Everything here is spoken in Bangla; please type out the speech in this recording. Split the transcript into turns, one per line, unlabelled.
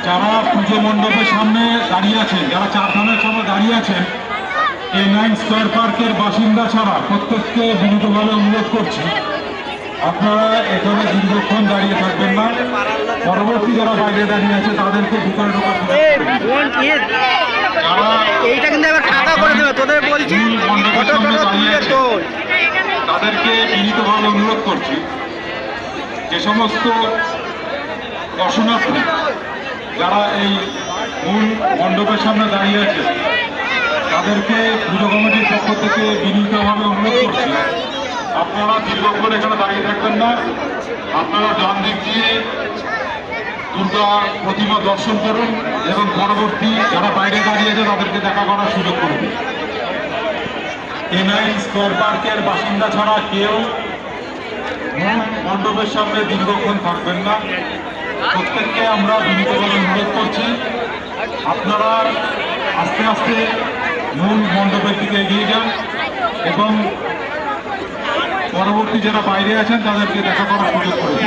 যারা পুজো মণ্ডপের সামনে দাঁড়িয়ে আছেন, যারা চারধামের সামনে দাঁড়িয়ে আছেন, এই 9 স্কয়ার পার্কের বাসিন্দা ছাড়া প্রত্যেককে বিনীতভাবে অনুরোধ করছি, আপনারা এখানে দীর্ঘক্ষণ দাঁড়িয়ে থাকবেন না। পরবর্তী যারা বাইরে দাঁড়িয়ে আছে তাদেরকে ভিতরে ঢোকার তাদেরকে বিনীতভাবে অনুরোধ করছি, যে সমস্ত দর্শনার্থী যারা এই মূল মণ্ডপের সামনে দাঁড়িয়ে আছে তাদেরকে পুজো কমিটির পক্ষ থেকে বিনীতভাবে অনুরোধ করছি, আপনারা দীর্ঘক্ষণ এখানে দাঁড়িয়ে থাকবেন না। আপনারা ডান দিক দিয়ে দুর্গা প্রতিমা দর্শন করুন এবং পরবর্তী যারা বাইরে দাঁড়িয়ে আছে তাদেরকে দেখা করার সুযোগ করুন। এই 9 স্কয়ার পার্কের বাসিন্দা ছাড়া কেউ মণ্ডপের সামনে দীর্ঘক্ষণ থাকবেন না। প্রত্যেককে আমরা বিনীতভাবে অনুরোধ করছি, আপনারা আস্তে আস্তে মূল মণ্ডপের দিকে এগিয়ে যান এবং পরবর্তী যারা বাইরে আছেন তাদেরকে দেখা করার সুযোগ করুন।